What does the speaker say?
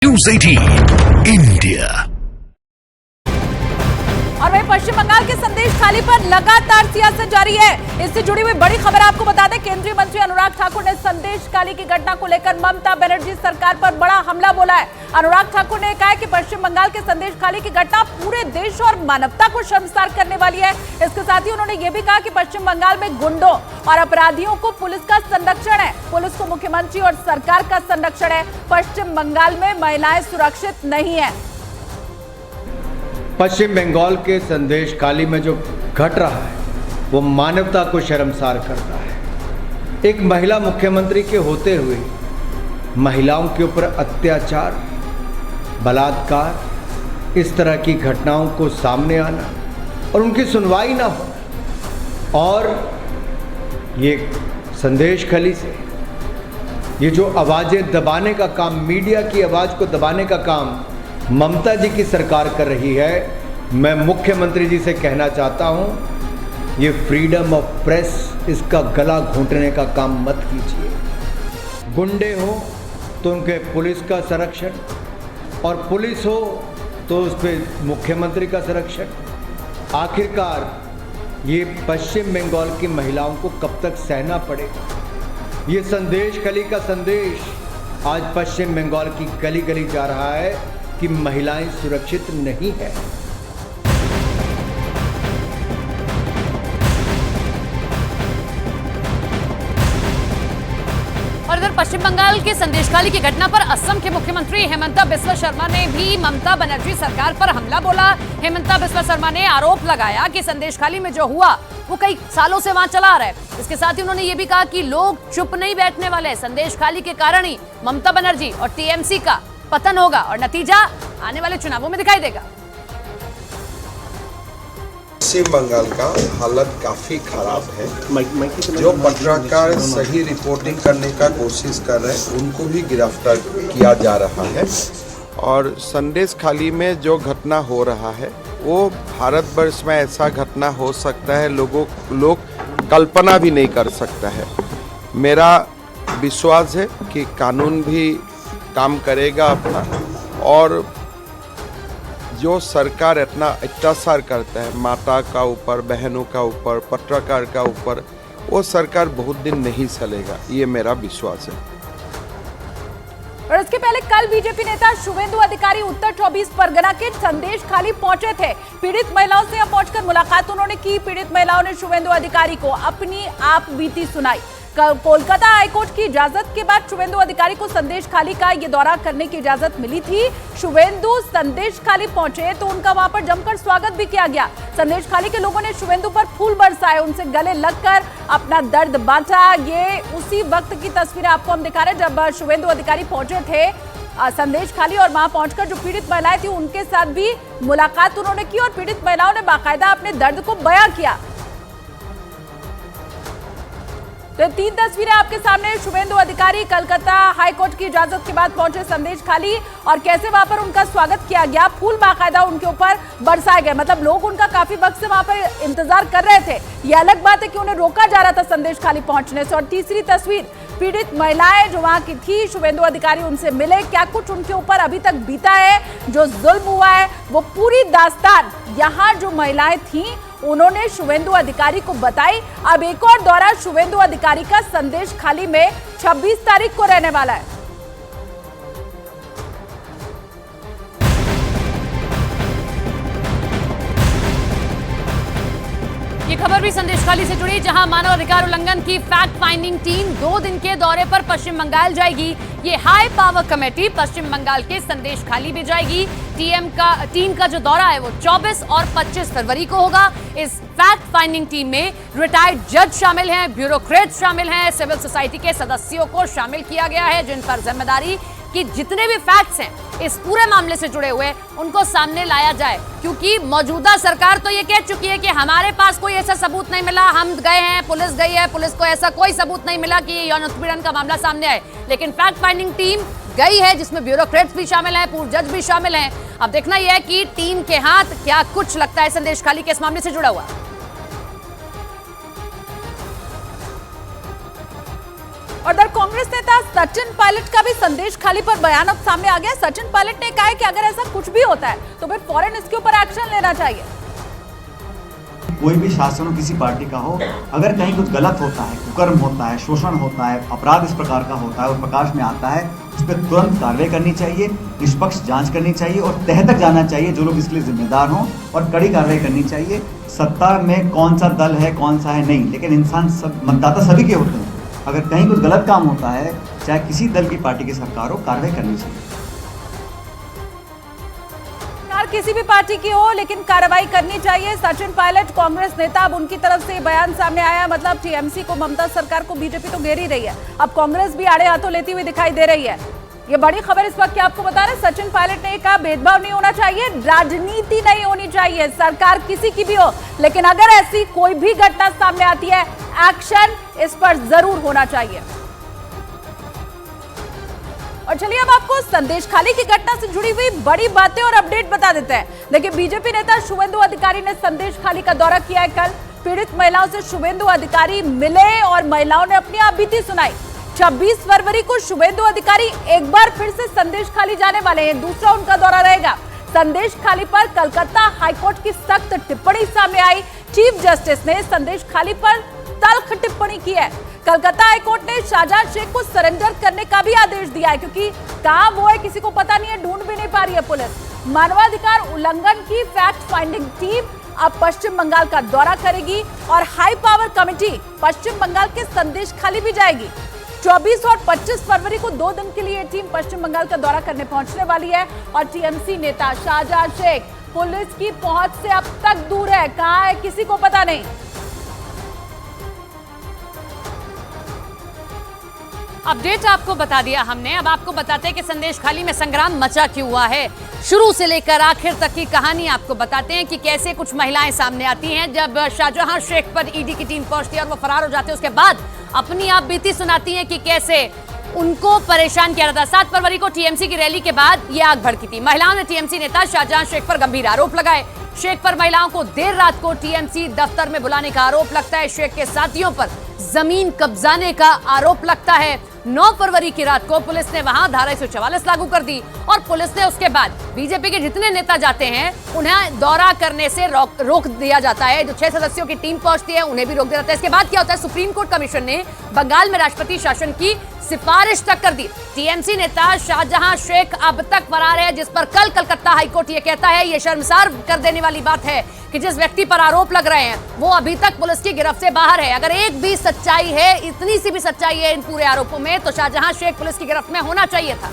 News 18 India. और वहीं पश्चिम बंगाल के संदेश खाली पर लगातार सियासत जारी है। इससे जुड़ी हुई बड़ी खबर आपको बता दें, केंद्रीय मंत्री अनुराग ठाकुर ने संदेश खाली की घटना को लेकर ममता बनर्जी सरकार पर बड़ा हमला बोला है। अनुराग ठाकुर ने कहा है कि पश्चिम बंगाल के संदेश खाली की घटना पूरे देश और मानवता को शर्मसार करने वाली है। इसके साथ ही उन्होंने ये भी कहा कि पश्चिम बंगाल में गुंडों और अपराधियों को पुलिस का संरक्षण है, पुलिस को मुख्यमंत्री और सरकार का संरक्षण है। पश्चिम बंगाल में महिलाएं सुरक्षित नहीं है। पश्चिम बंगाल के संदेश खाली में जो घट रहा है वो मानवता को शर्मसार करता है। एक महिला मुख्यमंत्री के होते हुए महिलाओं के ऊपर अत्याचार, बलात्कार, इस तरह की घटनाओं को सामने आना और उनकी सुनवाई ना होना, और ये संदेश खाली से ये जो आवाज़ें दबाने का काम, मीडिया की आवाज़ को दबाने का काम ममता जी की सरकार कर रही है। मैं मुख्यमंत्री जी से कहना चाहता हूं, ये फ्रीडम ऑफ प्रेस, इसका गला घोंटने का काम मत कीजिए। गुंडे हो तो उनके पुलिस का संरक्षण, और पुलिस हो तो उस पर मुख्यमंत्री का संरक्षण। आखिरकार ये पश्चिम बंगाल की महिलाओं को कब तक सहना पड़ेगा? ये संदेश खाली का संदेश आज पश्चिम बंगाल की गली गली जा रहा है कि महिलाएं सुरक्षित नहीं है। और इधर पश्चिम बंगाल के संदेश खाली की घटना पर असम के मुख्यमंत्री हेमंता बिस्वा शर्मा ने भी ममता बनर्जी सरकार पर हमला बोला। हेमंता बिस्वा शर्मा ने आरोप लगाया कि संदेश खाली में जो हुआ वो कई सालों से वहां चला आ रहा है। इसके साथ ही उन्होंने ये भी कहा कि लोग चुप नहीं बैठने वाले, संदेश खाली के कारण ही ममता बनर्जी और टीएमसी का पतन होगा और नतीजा आने वाले चुनावों में दिखाई देगा। पश्चिम बंगाल का हालत काफ़ी खराब है। जो पत्रकार सही रिपोर्टिंग करने का कोशिश कर रहे हैं उनको भी गिरफ्तार किया जा रहा है, और संदेश खाली में जो घटना हो रहा है वो भारतवर्ष में ऐसा घटना हो सकता है लोग कल्पना भी नहीं कर सकता है। मेरा विश्वास है कि कानून भी काम करेगा अपना, और जो सरकार इतना अत्याचार करता है माता का ऊपर, बहनों का ऊपर, पत्रकार का ऊपर, वो सरकार बहुत दिन नहीं चलेगा, ये मेरा विश्वास है। और इसके पहले कल बीजेपी नेता शुवेंदु अधिकारी उत्तर 24 परगना के संदेश खाली पहुंचे थे। पीड़ित महिलाओं से यहां पहुंचकर मुलाकात उन्होंने की। पीड़ित महिलाओं ने शुवेंदु अधिकारी को अपनी आप बीती सुनाई। कोलकाता हाईकोर्ट की इजाजत के बाद शुवेंदु अधिकारी को संदेश खाली का ये दौरा करने की इजाजत मिली थी। शुवेंदु संदेश खाली पहुंचे तो उनका वहां पर जमकर स्वागत भी किया गया। संदेश खाली के लोगों ने शुवेंदु पर फूल बरसाए, उनसे गले लगकर अपना दर्द बांटा। ये उसी वक्त की तस्वीरें आपको हम दिखा रहे हैं जब शुवेंदु अधिकारी पहुंचे थे संदेश खाली, और वहां पहुंचकर जो पीड़ित महिलाएं थी उनके साथ भी मुलाकात उन्होंने की, और पीड़ित महिलाओं ने बाकायदा अपने दर्द को बयां किया। तो तीन तस्वीरें आपके सामने। शुवेंदु अधिकारी कलकत्ता हाईकोर्ट की इजाजत के बाद पहुंचे संदेश खाली, और कैसे वहां पर उनका स्वागत किया गया, फूल बाकायदा उनके ऊपर बरसाए गए। मतलब लोग उनका काफी वक्त से वहां पर इंतजार कर रहे थे। ये अलग बात है कि उन्हें रोका जा रहा था संदेश खाली पहुंचने से। और तीसरी तस्वीर, पीड़ित महिलाएं जो वहां की थी, शुवेंदु अधिकारी उनसे मिले, क्या कुछ उनके ऊपर अभी तक बीता है, जो जुल्म हुआ है, वो पूरी दास्तान यहाँ जो महिलाएं थी उन्होंने शुवेंदु अधिकारी को बताई। अब एक और दौरा शुवेंदु अधिकारी का संदेश खाली में 26 तारीख को रहने वाला है। ये खबर भी संदेश खाली से जुड़ी, जहां मानव अधिकार उल्लंघन की फैक्ट फाइंडिंग टीम 2 दिन के दौरे पर पश्चिम बंगाल जाएगी। ये हाई पावर कमेटी पश्चिम बंगाल के संदेश खाली भी जाएगी। टीम का जो दौरा है वो 24 और 25 फरवरी को होगा। इस फैक्ट फाइंडिंग टीम में रिटायर्ड जज शामिल हैं, ब्यूरोक्रेट्स शामिल हैं, सिविल सोसाइटी के सदस्यों को शामिल किया गया है, जिन पर जिम्मेदारी कि जितने भी फैक्ट्स हैं इस पूरे मामले से जुड़े हुए उनको सामने लाया जाए। क्योंकि मौजूदा सरकार तो ये कह चुकी है कि हमारे पास कोई ऐसा सबूत नहीं मिला, हम गए हैं, पुलिस गई है, पुलिस को ऐसा कोई सबूत नहीं मिला कि ये यौन उत्पीड़न का मामला सामने आए। लेकिन फैक्ट फाइंडिंग टीम गई है जिसमें ब्यूरोक्रेट्स भी शामिल हैं, पूर्व जज भी शामिल हैं। अब देखना यह है कि टीम के हाथ क्या कुछ लगता है संदेश खाली के इस मामले से जुड़ा हुआ। और इधर कांग्रेस नेता सचिन पायलट का भी संदेश खाली पर बयान अब सामने आ गया। सचिन पायलट ने कहा है कि अगर ऐसा कुछ भी होता है तो फिर फौरन इसके ऊपर एक्शन लेना चाहिए। कोई भी शासन हो, किसी पार्टी का हो, अगर कहीं कुछ गलत होता है, कुकर्म होता है, शोषण होता है, अपराध इस प्रकार का होता है और प्रकाश में आता है, उस पर तुरंत कार्रवाई करनी चाहिए, निष्पक्ष जांच करनी चाहिए और तह तक जाना चाहिए जो लोग इसके लिए जिम्मेदार हों और कड़ी कार्रवाई करनी चाहिए। सत्ता में कौन सा दल है, कौन सा है नहीं, लेकिन इंसान सब, मतदाता सभी के होते हैं। अगर कहीं कुछ गलत काम होता है, चाहे किसी दल की पार्टी की सरकार हो, कार्रवाई करनी चाहिए। किसी भी पार्टी की हो लेकिन कार्रवाई करनी चाहिए। सचिन पायलट कांग्रेस नेता, अब उनकी तरफ से बयान सामने आया। मतलब टीएमसी को, ममता सरकार को बीजेपी तो घेर ही रही है, अब कांग्रेस भी आड़े हाथों लेती हुई दिखाई दे रही है। ये बड़ी खबर इस वक्त आपको बता रहे, सचिन पायलट ने कहा भेदभाव नहीं होना चाहिए, राजनीति नहीं होनी चाहिए, सरकार किसी की भी हो, लेकिन अगर ऐसी कोई भी घटना सामने आती है, एक्शन इस पर जरूर होना चाहिए। और चलिए अब आपको संदेश खाली की घटना से जुड़ी हुई बड़ी बातें और अपडेट बता देते हैं। देखिए, बीजेपी नेता शुवेंदु अधिकारी ने संदेश खाली का दौरा किया है। कल पीड़ित महिलाओं से शुवेंदु अधिकारी मिले और महिलाओं ने अपनी आप बीती सुनाई। 26 फरवरी को शुवेंदु अधिकारी एक बार फिर से संदेश खाली जाने वाले हैं, दूसरा उनका दौरा रहेगा। संदेश खाली पर कलकत्ता हाईकोर्ट की सख्त टिप्पणी सामने आई। चीफ जस्टिस ने संदेश खाली पर तल्ख टिप्पणी की है। कलकत्ता हाईकोर्ट ने शाहजहां शेख को सरेंडर करने का भी आदेश दिया है, क्योंकि कहां वो है किसी को पता नहीं है, ढूंढ भी नहीं पा रही है पुलिस। मानवाधिकार उल्लंघन की फैक्ट फाइंडिंग टीम अब पश्चिम बंगाल का दौरा करेगी और हाई पावर कमेटी पश्चिम बंगाल के संदेश खाली भी जाएगी। 24 और 25 फरवरी को 2 दिन के लिए टीम पश्चिम बंगाल का दौरा करने पहुंचने वाली है। और टीएमसी नेता शाहजहां शेख पुलिस की पहुंच से अब तक दूर है, कहां है किसी को पता नहीं। अपडेट आपको बता दिया हमने। अब आपको बताते हैं कि संदेश खाली में संग्राम मचा क्यों हुआ है। शुरू से लेकर आखिर तक की कहानी आपको बताते हैं कि कैसे कुछ महिलाएं सामने आती हैं। जब शाहजहां शेख पर ईडी की टीम पहुंचती है और वो फरार हो जाते हैं, उसके बाद अपनी आप बीती सुनाती हैं कि कैसे उनको परेशान किया जाता। 7 फरवरी को टीएमसी की रैली के बाद ये आग भड़की थी। महिलाओं ने टीएमसी नेता शाहजहां शेख पर गंभीर आरोप लगाए। शेख पर महिलाओं को देर रात को टीएमसी दफ्तर में बुलाने का आरोप लगता है। शेख के साथियों पर जमीन कब्जाने का आरोप लगता है। 9 फरवरी की रात को पुलिस ने वहां धारा 144 लागू कर दी और पुलिस ने उसके बाद बीजेपी के जितने नेता जाते हैं उन्हें दौरा करने से रोक दिया जाता है। जो 6 सदस्यों की टीम पहुंचती है उन्हें भी रोक दिया जाता है। इसके बाद क्या होता है, सुप्रीम कोर्ट कमीशन ने बंगाल में राष्ट्रपति शासन की सिफारिश तक कर दी। टीएमसी नेता शाहजहां शेख अब तक फरार है, जिस पर कल कलकत्ता हाईकोर्ट ये कहता है, ये शर्मसार कर देने वाली बात है कि जिस व्यक्ति पर आरोप लग रहे हैं वो अभी तक पुलिस की गिरफ्त से बाहर है। अगर एक भी सच्चाई है, इतनी सी भी सच्चाई है इन पूरे आरोपों में, तो शाहजहां शेख पुलिस की गिरफ्त में होना चाहिए था।